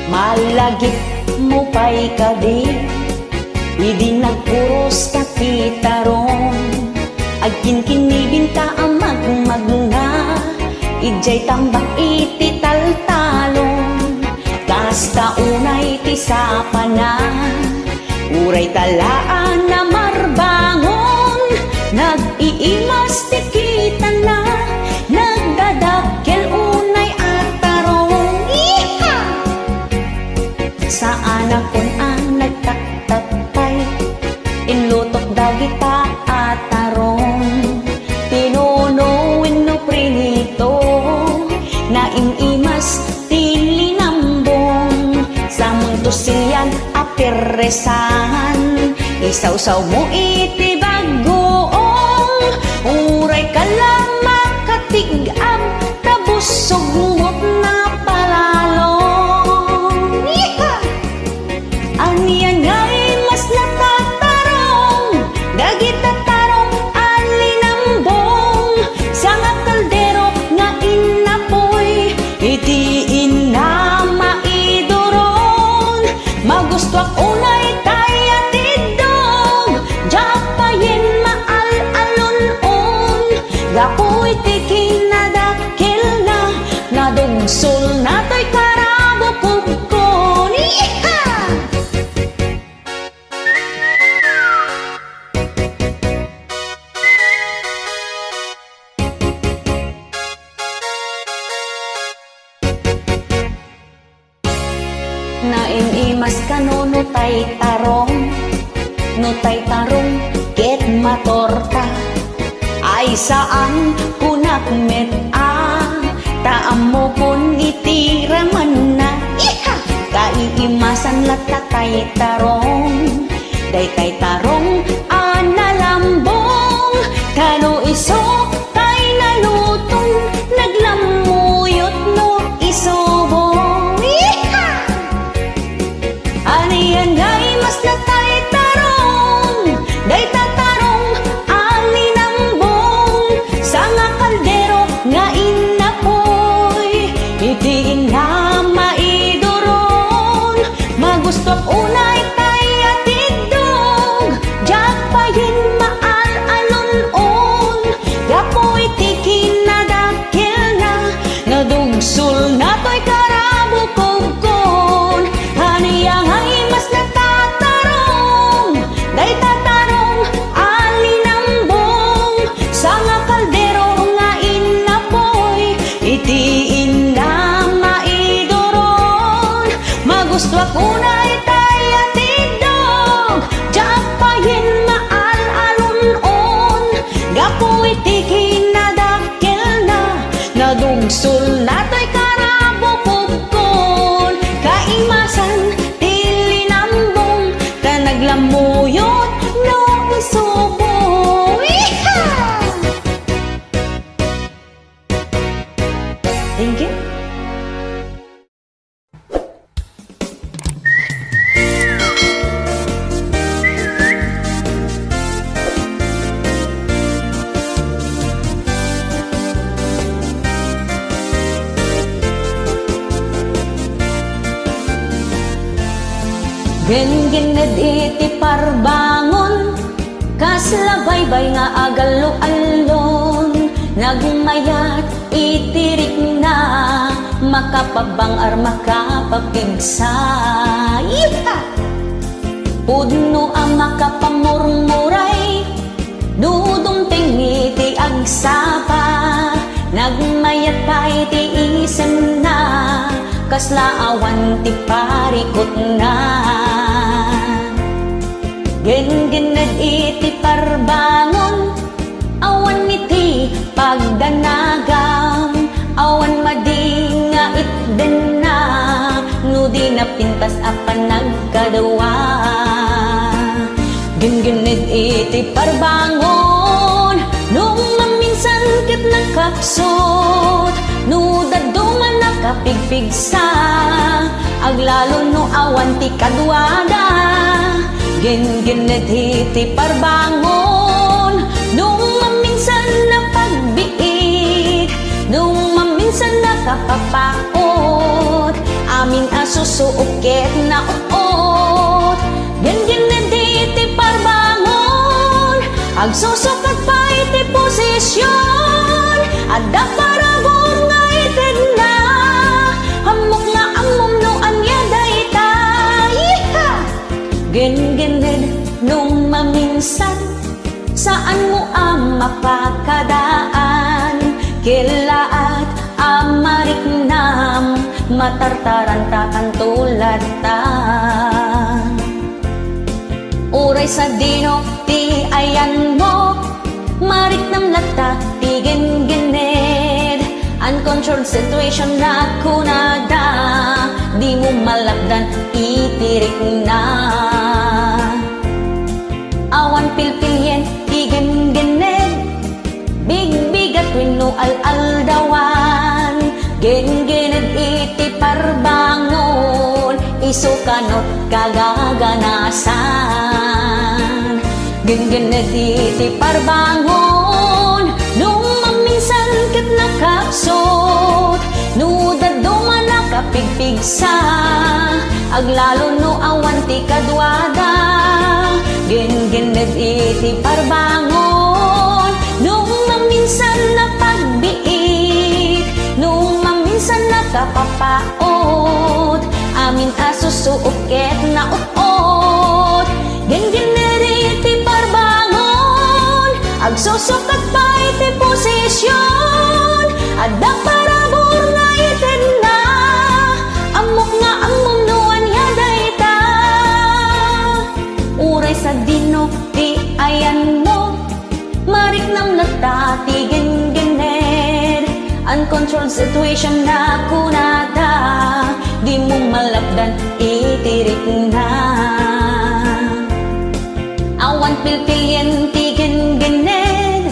Malagip mo pa'y kadi, idi nagpuros ka kitarong. Agkin kinibinta ang magmagna, ijay tambak iti taltalong. Kasta unay ti sapana, uray talaan na marbangon. Nag-iimas ti kita na, nagdadakkel unay at tarong. Iha! Saan akon ang nagtaktatay, inlutok dagita at tarong. Pinunuin no prinito, na inimas tilinambong. Sa mundo siyan apiresan, isaw-saw mo iti bagoong. Uray ka lang makatigam, tabusog mo't na palalong. Yeeha! Aniyan nga'y mas natatarong, dagita tarong alinambong. Sa nga kaldero nga inapoy, iti ina maidoron. Magusto unay tayo tidong, japayin maal-alun-on. Gapoy ti kinadakil na, nadungsol na to'y karabo kubkon. Iha! Nainimas ka no tay tarong, no tay tarong ket matorta. Ay saan kunak met taam mo kun itiraman na. Iha! Kaiimasan lata tay tarong, day tay tarong analambong. Kano iso tay nalutong, naglamuyot no isobong. Iha! Aniyan nga'y mas na tay tarong, day tatarong alinambong. Sa nga kaldero nga inapoy, iti na maidoron. Magusto unay tayo tidong, japayin maal-alun-on. Gapoy ti kinadakil na, nadugsul na to'y karabo kubkon. Aniyang ay mas natatarong, day tatarong alinambong. Sa nga kaldero nga inapoy, iti ina maidoron. Magusto unay tayo tidong, japayin maal-alun-on. Gapoy ti kinadakil na, nadugsul na to'y karabo kubkon. Kaimasan tilinambong, ka naglamuyot no isubo. Iha! Thank you. Gen-gened iti parbangon, kaslabaybay nga agalo-alon. Nagmayat itirik na, makapabangar makapapigsa. Iha! Pudno ang makapamurmuray, dudumting iti agsapa. Nagmayat pa iti isen na, kaslaawan ti parikot na. Gen-gened iti parbangon, awan iti pagdanagam. Awan madinga itden na, no di napintas apan nagkadawa. Gen-gened iti parbangon, nung maminsan ket nakapsot. No dadungan nakapigpigsa, aglalo no awan ti kadwada. Gen-gened iti parbangon, nung maminsan na pagbiit, nung maminsan na kapapaot. Amin asusuo ket na uot. Genggen na di parbangon, agsusukat pa iti posisyon. Adda parabor nga ited na, hamok nga amom no anya dayta. Genggened nung maminsan, saan mo ang mapakadaan? Kilaat amariknam, matartaran takan tulad ta. Uray sa dino ti ayan mo, mariknam lata ti genggened. Uncontrolled situation na kunada, di mo malapdan itirik na. Awan pilpilyen ti genggened, bigbigat wenno al-aldawan. Genggened iti parbangon, isukanot kagaganasan. Genggened iti parbangon, nung maminsan ket nakapsot. Nudad duman nakapigpigsa, aglalo no awan ti kadwada. Genggened iti parbangon, nung maminsan napagbiit, nung maminsan nakapapaot. Amin asusuot ket na uot. Genggened iti parbangon, agsusukat pa iti posisyon. Adda parabor nga ited na, amok nga amom no anya dayta. Uray sa dino ti ayan mo, mariknam lata ti genggened. Uncontrolled situation na kunada, di mo malapdan itirik na. Awan pilpilyen ti genggened,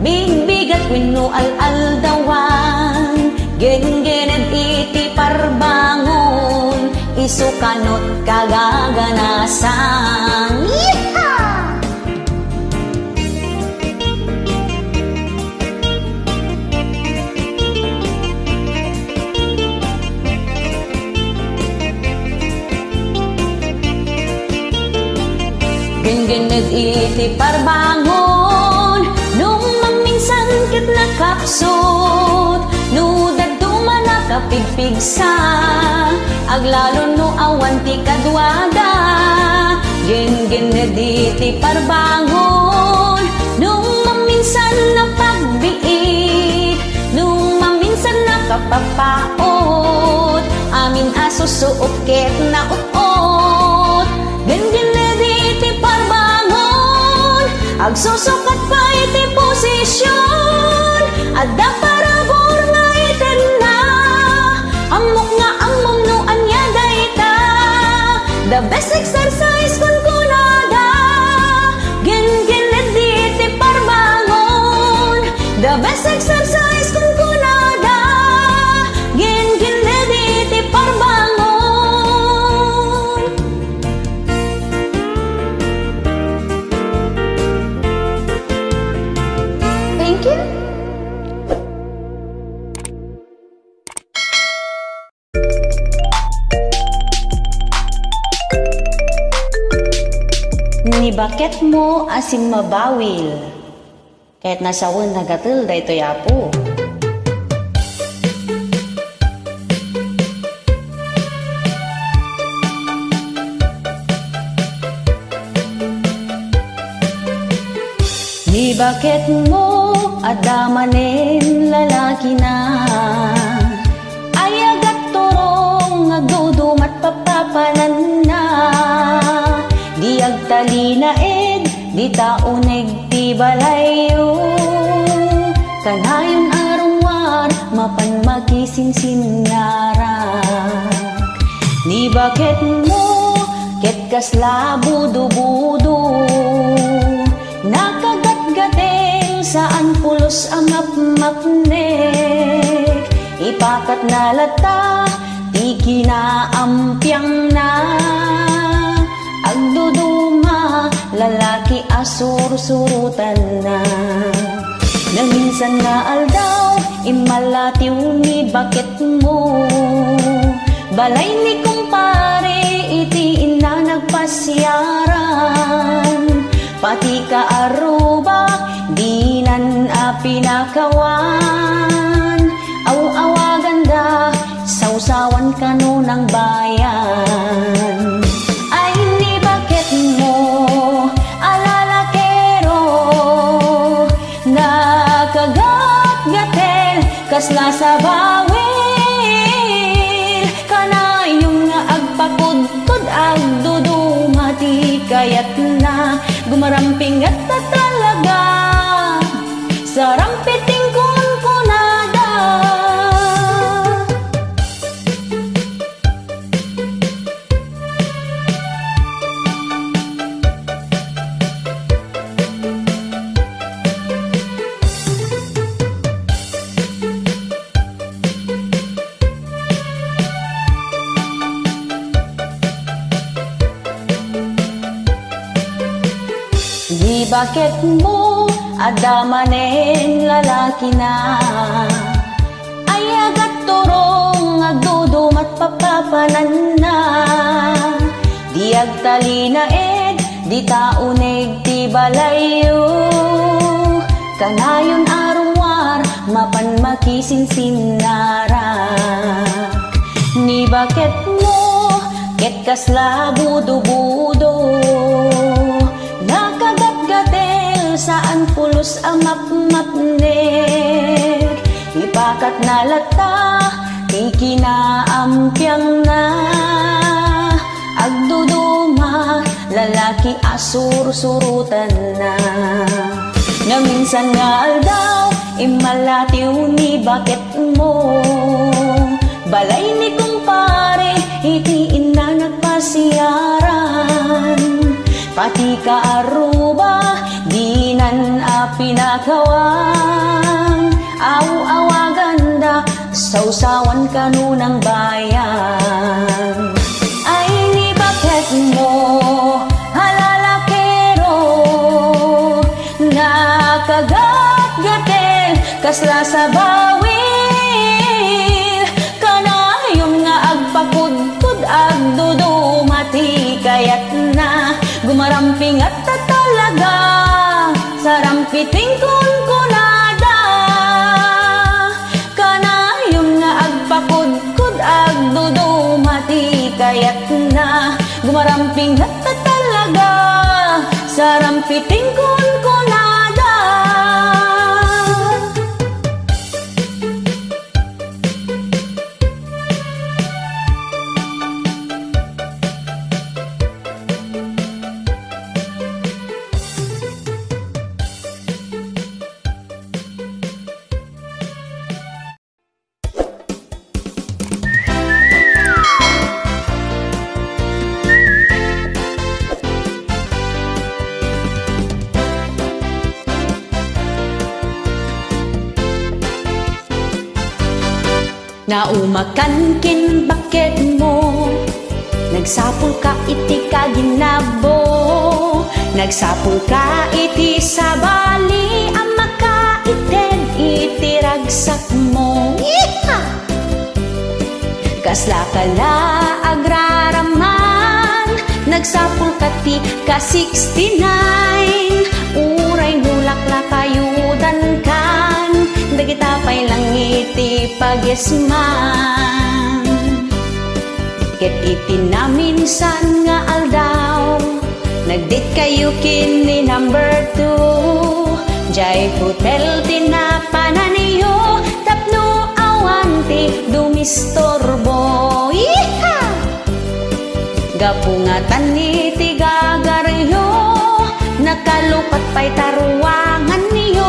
bigbigat wenno al-aldawan. Genggened iti parbangon, isukanot kagaganasan. Genggened iti parbangon, nung maminsan ket nakapsot. Nudad duman nakapigpigsa, aglalo no awan ti kadwada. Genggened iti parbangon, nung maminsan napagbiit, nung maminsan nakapapaot. Amin asusuot ket na uot. Genggened iti parbangon, agsusukat pa iti posisyon. Adda parabor nga ited na, amok nga amom no anya dayta. The best exercise kun kunada, genggened iti parbangon. The best exercise kun kunada, genggened iti parbangon. Thank you. Ni bakit mo asim mabawil, kahit nasawan nagatil da ito yapo. Ni bakit mo adamanin lalaki na, ayagat turong agdudumat papapanan na. Di agtalinaed, di tauneg ti balayo, kanayon arungwar mapan makisinsinara. Ni bakit mo ket kasla budu-budu, nakagat-gating saan pulos amap-mapnek. Ipakat na lata, di kinaampiang na, agduduma lalaki asur-surutan na. Naminsan nga aldaw, imalatiw ni bakit mo, balay ni kumpare nagpasyaran, pati ka Aruba di nan pinakawan. Aw-awaganda sausawan kano ng bayan. Ay ni bakit mo alalakero nakagat-gatel kasla sa bawil. Kanayong nga agpakudkod agdudumati kayat na gumaramping at talaga sa rampiting kunkunada. Di bakit mo adamanen lalaki na ay agat turong agdudumat papapanan na. Di agtali na di tauneg ti balayo. Kanayon arwar mapan makisinsinara. Ni bakit mo ket kasla budo-budo nakagat-gatel saan pulos amap-mapnek. Ipakat na lata ikinaampiang na agduduma lalaki asur-surutan na. Na minsan nga aldaw imalatiw ni bakit mo balay ni kumpare itiin na nagpasyaran, pati ka Aruba di nan pinakawan. Aw-awaganda sausawan kano ng bayan. Ay ni bakit mo halalakero nakagat-gatel kasla sa bawil. Kanayong nga agpakudkod agdudumati kayat na gumaramping at talaga sa rampiting kunkunada. Kanayong nga agpakudkod agdudumati kayat na gumaramping at talaga sa rampiting kunkunada. Naumakan kin bakit mo nagsapul ka iti kaginabo, nagsapul ka iti sabali ang makaiten iti ragsak mo. Kasla kala agraraman nagsapul ka ti ka 69 uray nulakla kayudan kan dagita pay lang iti pagyesman. Ket iti na minsan nga aldaw nagdit kayo kini number 2 jay hotel tinapanan niyo tapno awanti dumistorbo. Gapungatan iti gagaryo nakalupat pay taruangan niyo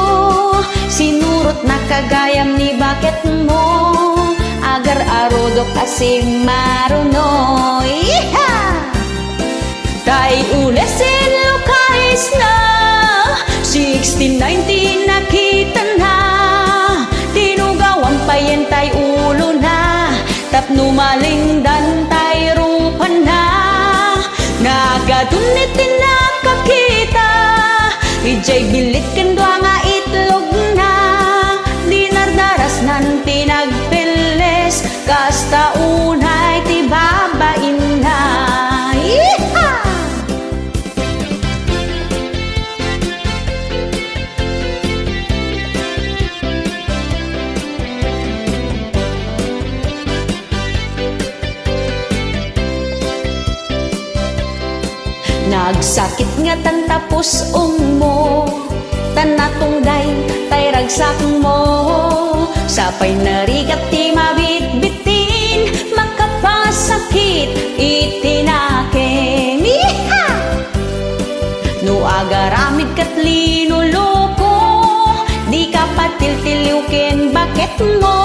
sinurot na kagayam ni bakit mo agar arodok asim marunoy. Tay ulesin lukais na 1619 nakita na tinugawan payen tay ulo na tapno malingdan tay rupan na nagadunitin nakakita ijay bilit kendwa nga itlog na dinardaras nanti nagpiles kasta unay ti babain na. Nagsakit nga tan tapos mo, tanatungday tay ragsak mo. Sapay narigat ti mabitbitin, makapasakit itinakin. Iha! No agaramid kat linuloko, di ka patil-tiliwkin bakit mo.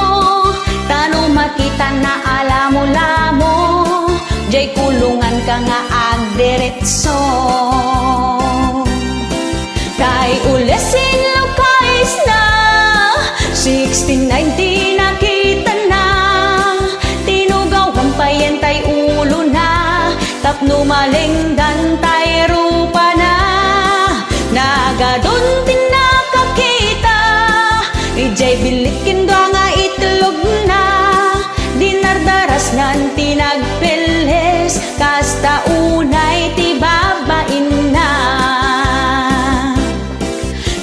Tano makita na alamo-lamo, jay kulungan ka nga agdiretso. Kay ulesin lukais na 1690 nakita na, tinugawan pa yan tay ulo na, tapno malingdan tay rupa na. Nagadun din nakakita, ijay bilikin doa nga itlog na, dinardaras nan tinagpilis, kasta unay ti babain na.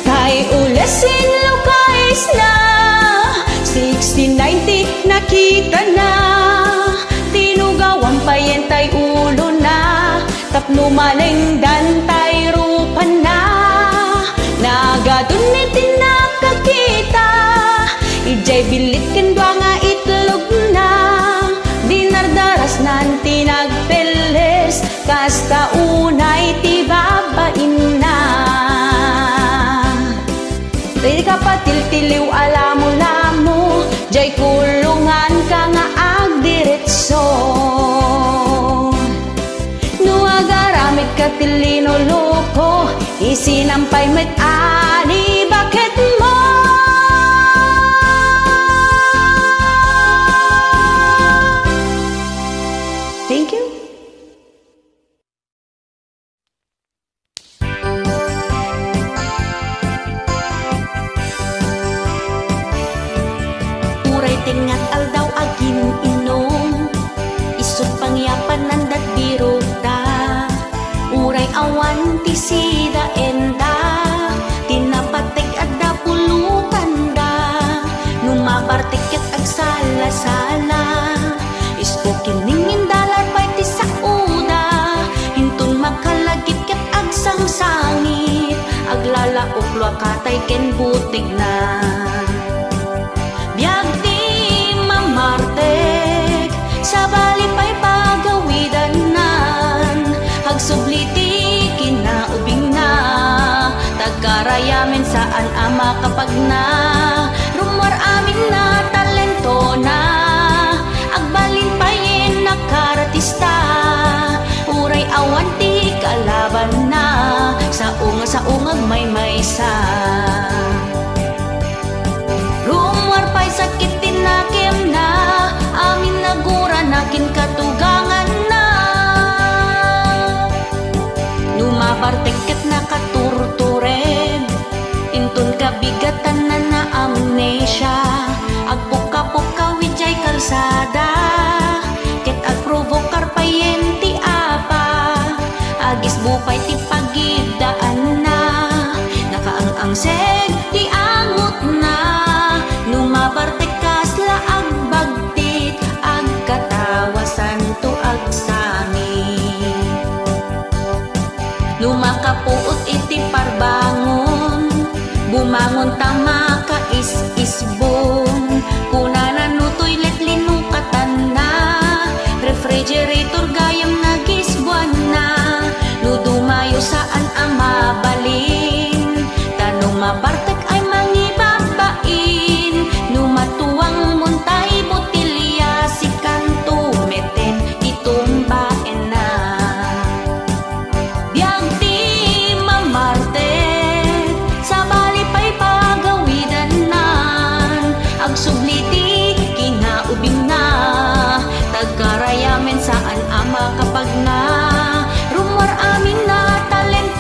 Kay ulesin lukais na 1690 nakita na, tinugawan pa yan tay ulo na, tapno malingdan tay rupa na. Nagadun itin nakakita, ijay bilikin doa nga itlog na, dinardaras nan tinagpilis, kasta unay ti babain na. Di ka patil-tiliw alamo-lamo, jay kulungan ka nga agdiretso. No agaramid ka tilinuloko, isinampay met ani bakit mo. Thank you. Uray tingat aldaw agin inom, isut pangyapan nandat biruta. Uray awan ti sida enda, tinapatig adda pulutan da. Numabartik ket agsala-sala, isko kiningin dalar pay ti sauda. Hintun makalagip ket agsang-sangit, aglalaok luakatay ken butig na. Biag di mamartek, sa bali pay pagawidanan, hagsubliti kinaubing na, tagkarayamin saan ama kapag na. Rumor amin na talento na, agbalin payin na karatista. Uray awan ti kalaban na, sa ungag may maysa. Rumor pa'y sakit tinakim na, amin nagura nakin katugangan na. Numabartek ket nakaturtured, intun kabigatan na na amnesia. Agpuka-puka wijay kalsada, ket agprovokar payen ti apa. Agis bupay ti pagidaan na, nakaang-angseg ti angot na. Numabartek kasla agbagtit, agkatawasan to agsami. Lumakapuot iti parbangon, bumangon tama ka is-isbon. Kuna nanutoy let linukatan na, refrigerator gayam nagisbuan na. Nudumayo saan ang mabalin, tanong mabartek ay mangibabain. Numatuwang muntay botilya, si kanto meten itumbaen na. Biag di mamartek, sa bali pa'y pagawidanan, agsubliti kinaubing na, tagkarayamen saan ama kapag na. Rumor amin na talento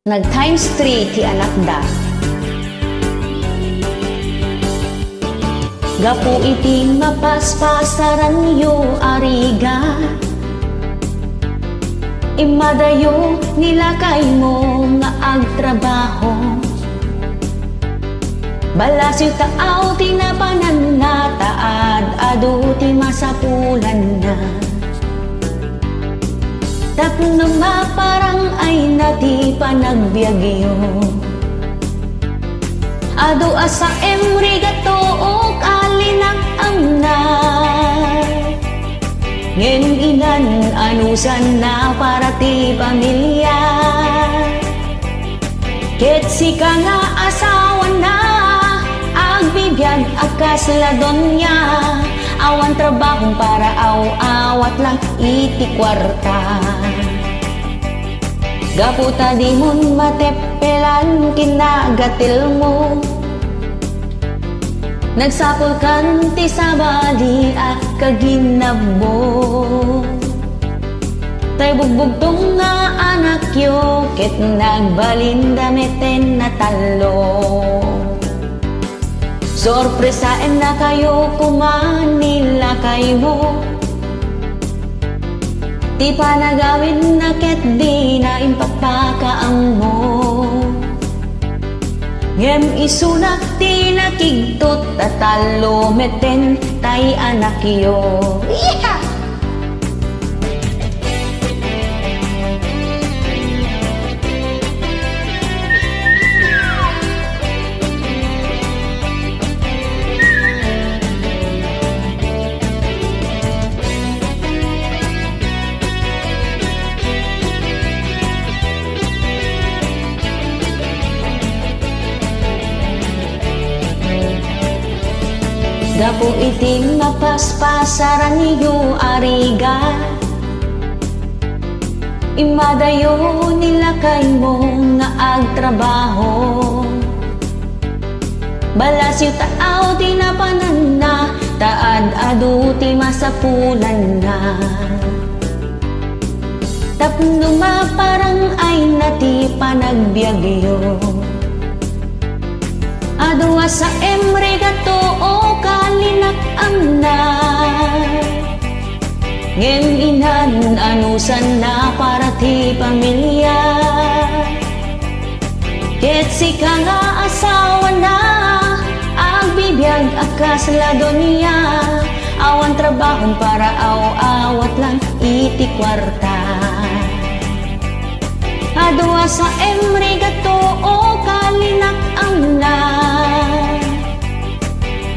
Nag times 3 ti anak da. Gapu iti mapaspasaran yo ariga, imadayo nilakay mo nga agtrabaho. Balasyo taaw tinapanan na taad adu ti masapulan na. Tapno maparang ay nati panagbiagyo. Adu asa emrigato o kalinak amna. Ngem inan anusan na para ti pamilya. Ket sika nga asawa na agbibiyag akas ladon niya. Awan trabahong para awat lang iti kwarta. Gaputa di mon matepelan kinagatil mo. Nagsapol kan ti sabali a kaginabo. Tay bugbugtong nga anak yo ket nagbalinda meten na talo. Sorpresain na kayo kumanila kayo. Di pa nagawin na ket di na impapakaang mo. Ngem isunak ti nakigtot tatalo meten tay anak yo. Yeah! Gapu iti mapaspasaran niyo ariga, imadayo nilakay mo nga agtrabaho. Balasyo taaw tinapanan na taad adu ti masapulan na. Tapno maparang ay nati panagbiagyo. Adwa sa emregato o kalinak amna. Ngem inan anusan na para ti pamilya. Ket sika nga asawa na agbibiyag akas ladon niya. Awan trabahong para awat lang iti kwarta. Adwa sa emregato o kalinak amna.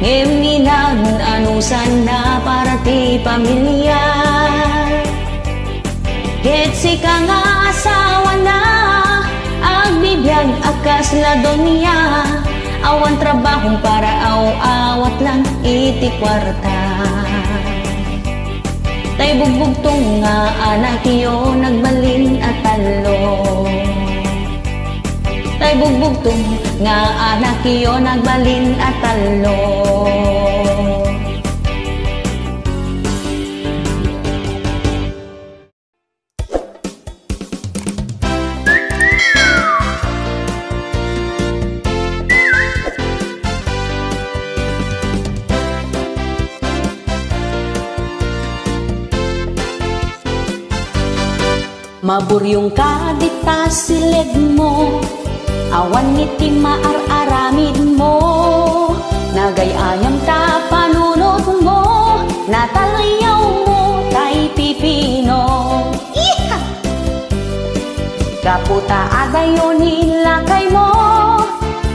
Ngem inan anusan na para ti pamilya. Ket sika nga asawa na agbibiyag akas ladon niya. Awan trabahong para awat lang iti kwarta. Tay bugbugtong nga anak yo nagbalin at talo. Tay bugbugtong nga anak yo nagbalin at talo. Maburyong ka dita silid mo, awan ngiti maar-aramid mo. Nagayayam ta panunod mo, natalayaw mo tay pipino. Iha! Kaputa adayo nilakay mo,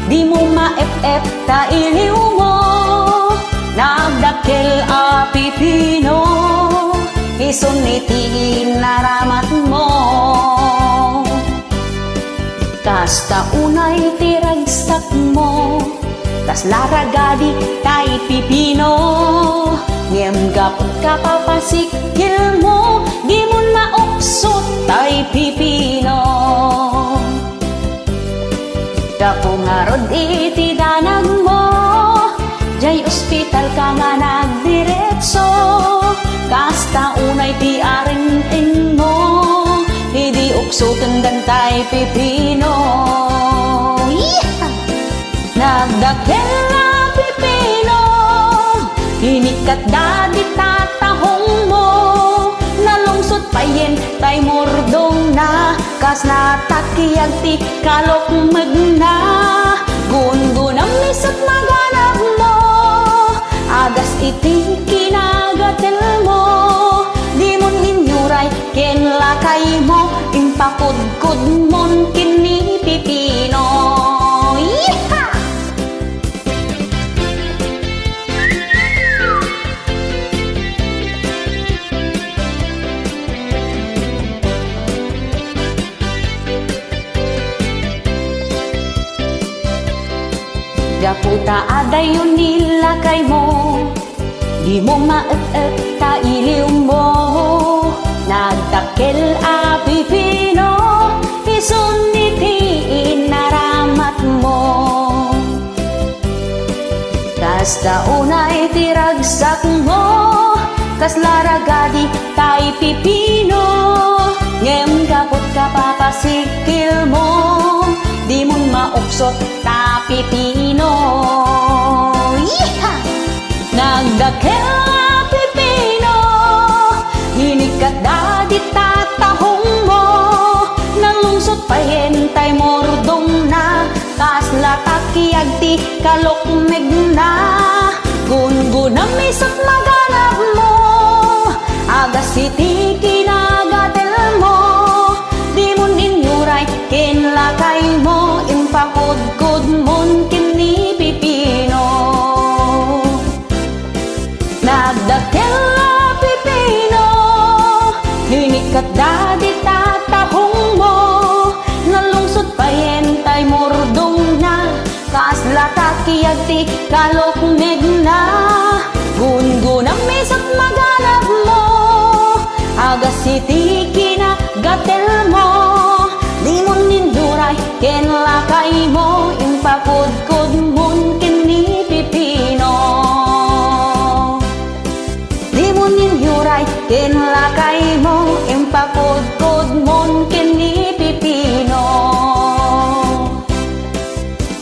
di mo ma-ef-ef ta iliw mo. Nagdakil a pipino, isunitiin naramat mo. Kasta unay tiragsak mo, kas laragadi tay pipino. Ngem gapot kapapasikil mo, di mo mauksot tay pipino. Kapungarod iti danag mo, jay ospital ka nga nagdiretso. Kasta unay ti arin mo, hindi uksutan dan tay pipino. Nagdakkel na pipino, hinikat dadi tatahong mo. Nalungsod payen tay mordong na, kas natakiyag ti kalok magna. Gungunam nisot maganap mo, agas iti kinagatel mo. Di mon inyuray ken lakay mo, impakudkud mon kini pipino. Gaputa adayon nilakay mo, di mo maet-et ta iliw mo. Nagtakkel a pipino, isunitiin naramat mo. Kas daunay tiragsak mo, kas laragadi tay pipino. Ngem gapot ka papasikil mo, di mo mauksot ta pipino. Nagdakkel a pipino, hinikat dadi tatahong mo. Nalungsot payen tay mordong na, kas latakiyag ti kalok megna. Gungunam isot maganap mo, agas iti kinagatel mo. Di mon inyuray ken lakay mo, impakudkud mon kini pipino. Nagdakkel a pipino, hinikat dadi tatahong mo. Nalungsod payen tay mordong na, kas latakiyag ti kalok megna. Gungunam isot maganap mo, agas iti kinagatel mo. Di mon ninduray ken lakay mo, impakudkud mon kini pipino. Di mon ninyuray ken lakay mo, impakudkud mon kini pipino.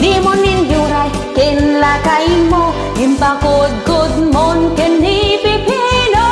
Di mon ninyuray ken lakay mo, impakudkud mon kini pipino.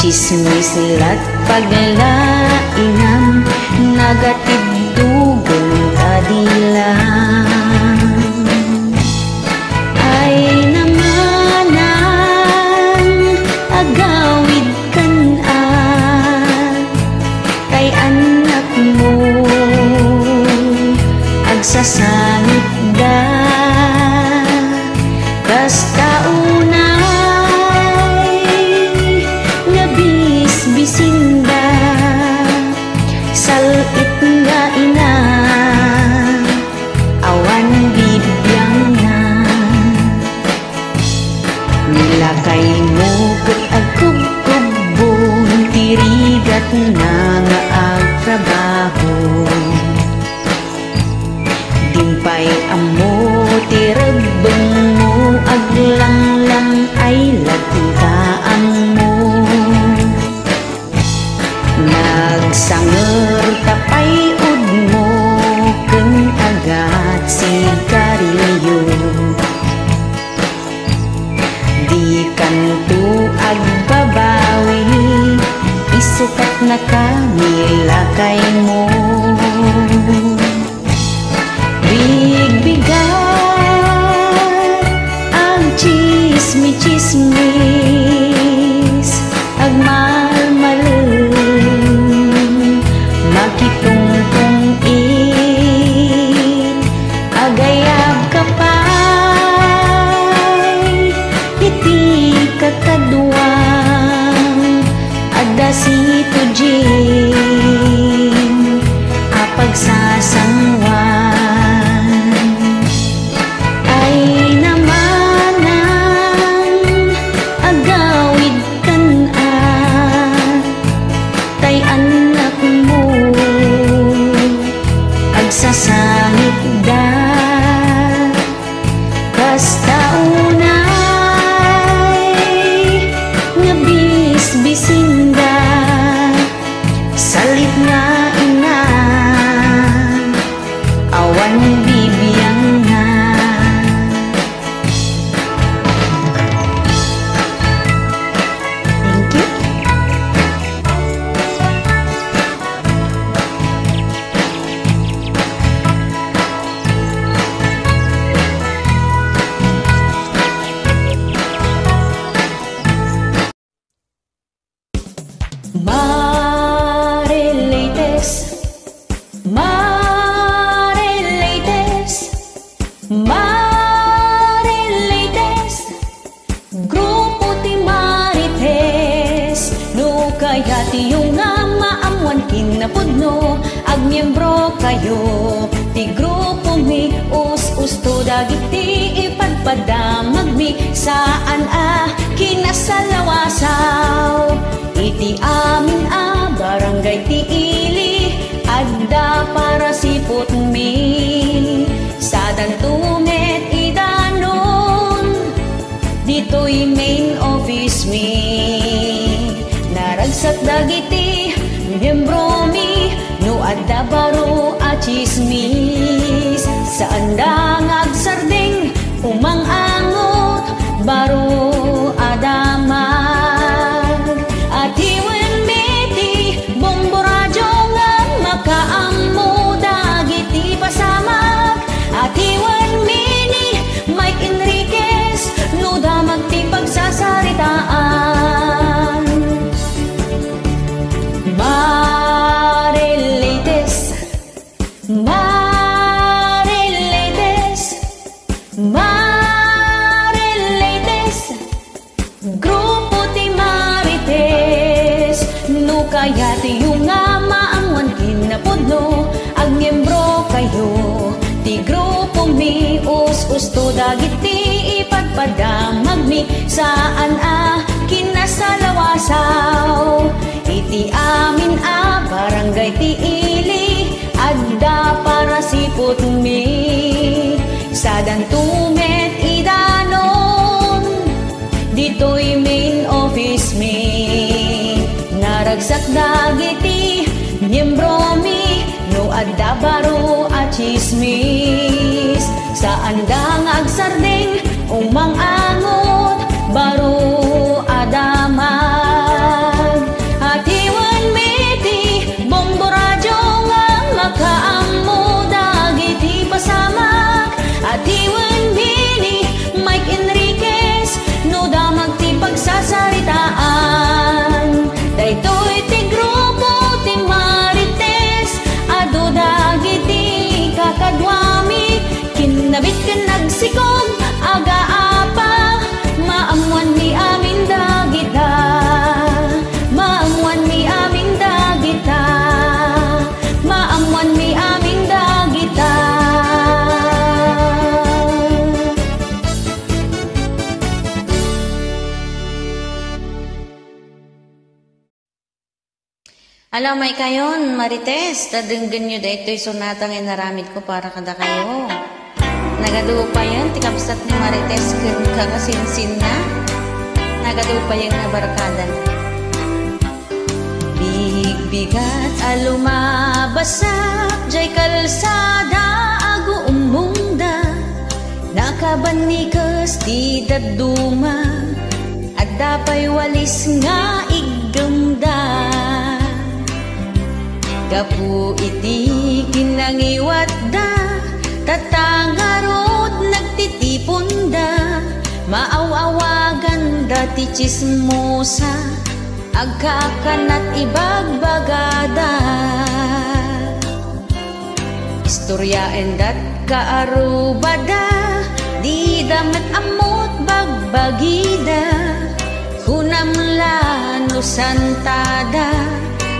Chismislat paglainam nagatiddugan kadila ay namanan agawid Agirigat na nga agtrabaho, dimpay amo tiragbeng mo, aglanglang ay lagkaan mo. Nagsanger tapay ud mo keng agat sigarilyo, di kanto agbabawi, isukat na kamilakay mo. Bigbigat ang chismis, agmalmalin, makitungtong agayab kapay, iti kakaduang ada si tujin apagsasangwan. Ay namanang agawid kan tay anak mo, agsasangit da basta unay nga bisbisinda, salit nga ina awan bibiyang na. Thank you. Marileites, grupo ti Marites, no kaya ti yung nga maamuan kinapudno, agmiyembro kayo, ti grupo mi, us-usto dagiti ipadpadamag mi, saan kinasalawasaw, iti amin barangay ti ili, adda para sipot mi, sadan tumet idanon, dito'y main office mi, naragsak dagiti miyembro mi, no adda baro a chismis, saan da ngagsarding umang-angot, baro adamag, at iwan meti bomboradyo nga makaammo dagiti pasamak, at iwan mini Mike Enriquez, no damag ti pagsasaritaan. Marileites, Marileites, Marileites, grupo ti Marites, no kaya ti yung nga maamuan kinapudno, agmiyembro kayo, ti grupo mi, us-usto dagiti ipadpadamag mi, saan kinasalawasaw, iti amin barangay ti ili, adda para sipot mi, sadan tumet idanon, dito'y main office mi, naragsak dagiti miyembro mi, no adda baro a chismis, saan da ngagsarding umang-angot, baro adamag, at iwan meti bomboradyo nga makaammo dagiti pasamak, at iwan mini Mike Enriquez, no damag ti pagsasaritaan, daytoy ti grupo ti Marites, ado dagiti kakadwami, kinabit ka nagsikog aga-apa, Alam may kayon, Marites, tadenggan nyo da ito'y sunatang inaramid ko para kada kayo. Nagadugo pa yan, tikapsat ni Marites, kakasinsin na. Nagadugo pa yan na barkada na. Bigat alumabasak, jay kalsada, ago umungda. Nakabanikas, di daduma, at dapay walis nga igdumda. Gapu iti kinangiwat da, tatangarot nagtitipon da, maawawagan da ti chismosa, agkakanat ibagbagada. Istoryaen dat kaarubada, di damat amot bagbagida, hunamla no santada,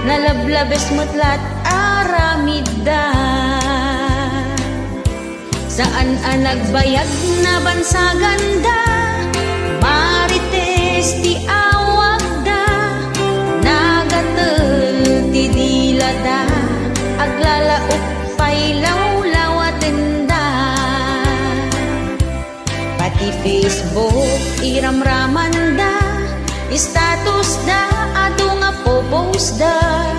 nalablabes mutlat aramida. Saan ang nagbayag na bansaganda, Marites ti awag da, nagatel ti dilada, aglalaok pa'y lawlawaten da. Pati Facebook iramraman da, status da, ado nga popost da,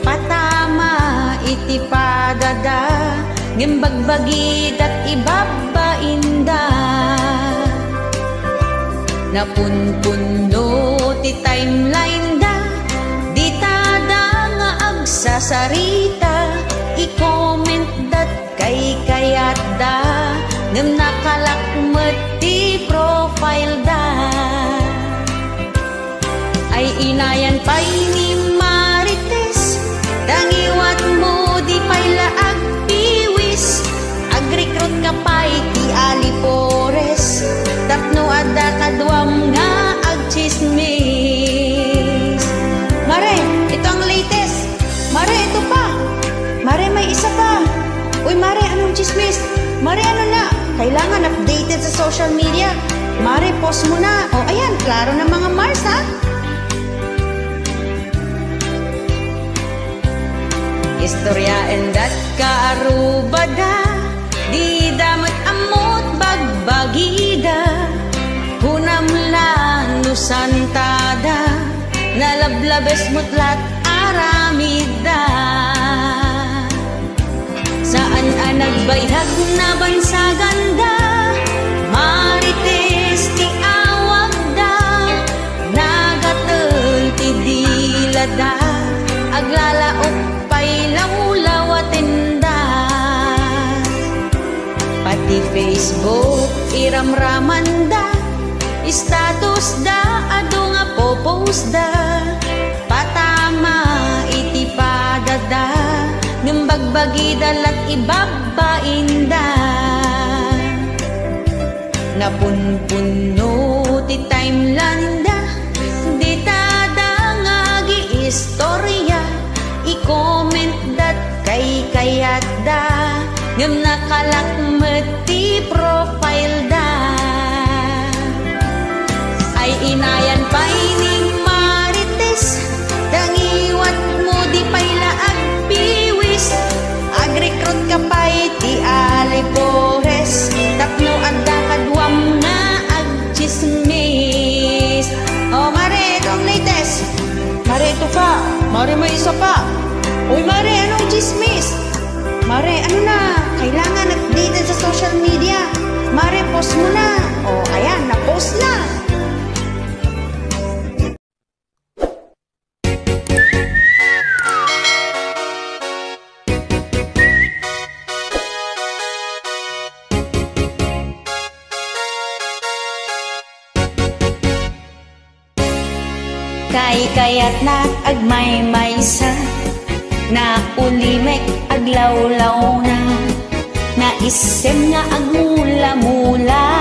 patama iti padada, ngimbagbagid at ibabain da. Napunpuno ti timeline da, di tada nga agsasarita, i-comment dat kay kayat da, ngem nakalakmet ti profile da. Ay inayan pa'y ni Marites, tangiwat mo di pa'y laag piwis, agrikrut ka pa'y ti alipores, tapno adda kadwam nga agchismis. Mare, ito ang latest. Mare, ito pa. Mare, may isa pa. Uy, Mare, anong chismis? Mare, ano na? Kailangan updated sa social media. Mare, post mo na. O, ayan, klaro na mga Mars, ha? Istoryaen dat kaarubada, di damat amot bagbagida, hunamlan no santada, nalablabes mutlat aramida. Saan ang nagbayhag na bansaganda, Marites ti awag da, nagatel ti dilada, aglalaok pa'y lawlawaten da. Pati Facebook iramraman da, status da, ado nga popost da, patama iti padada, ngimbagbagida lat ibabain da. Napunpuno ti timeline da, di tada nga gi-istorya, i-comment dat kay kayat da, ngem nakalakmet ti profile da. Ay inayan pa'y ni Marites, tangiwat mo di pa'y laag piwis, agrikrut ka pa'y ti alipores, tapno adda kadwam nga agchismis. O Mare, ito ang latest. Mare, ito pa. Mare, may isa pa. Uy, Mare, anong chismis? Mare, ano na? Kailangan updated sa social media. Mare, post mo na. O, ayan, na-post na. Kay kayat na agmay maysa, na ulimek aglawlaw na, na isem nga agmula-mula,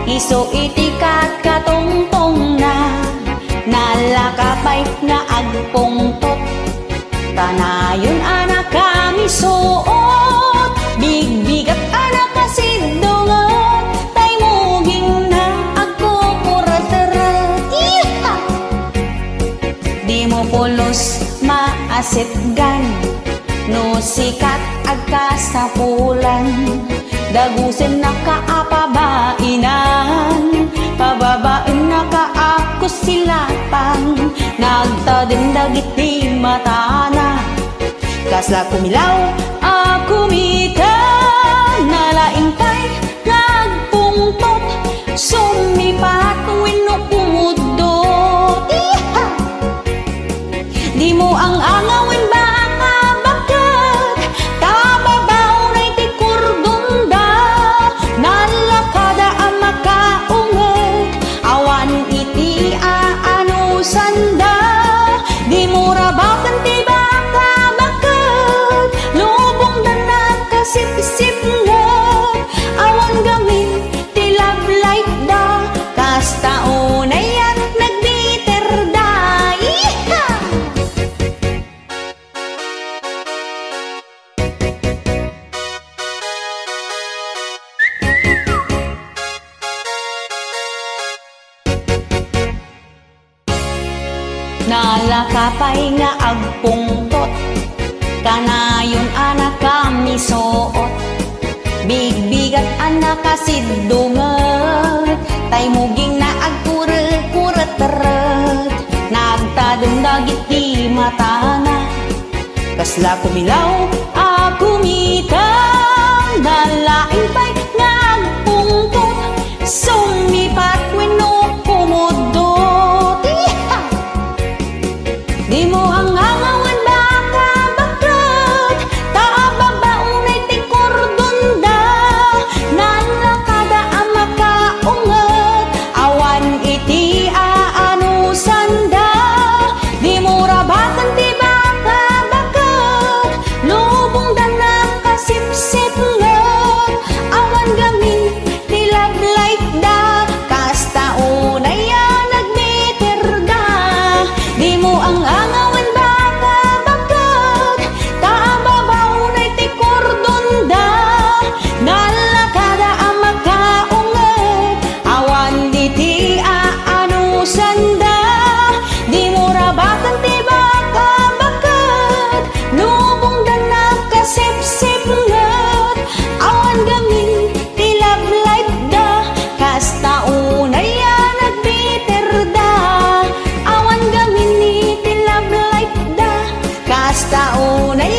iso itikat katongtong na, nalakapay nga agpungtot, tanayon anak kami suot, bigbigat anak kasidungot, tay muging na ako pura-tara. Di di mo pulos maasitgan, no sikat agka sa pulan, dagusin na kaapabainan, pababain na kaako silapang, nagtadin dagit di matana, kasla kumilaw akumita, nalaing pa'y nagpungtot, sumipat wino kumudot. Di mo ang angawin baka bakat, tababaw na'y tikurdunda, nalakada ang makaungot, awan iti aano sanda. Di mo rabatan ti baka bakat, lubong na nakasip-sip ngot, awan gamin ti love light da, kasta unay at nagbiter da. Nalakapay nga agpungtot, kanayon anak kami suot, bigbigat anak kasidungat, tay muging na agkuret-kuret-teret, nagtadong dagit di matana, kasla kumilaw akumita, nalaing pa'y nagpungtot, sumipat weno kumudot. Di mo ang angawan baka bakat, tababaunay tikurdunda, nalakada ang makaungat, awan iti aano sanda. Di mo rabatan ti baka bakat, lubong da nakasip-sip ngot, awan gamin ti love light da, kasta unay nagbiter da. Di mo ang angawin baka bakat, tababaw na'y tikurdunda, nalakada ang makaungat, awan diti aano sanda. Di mo rabatan ti baka bakat, lubong da nakasip-sip ngot, awan gamin ti love light da, kasta unay nagbiter da, awan gamin ni ti love light da, kasta unay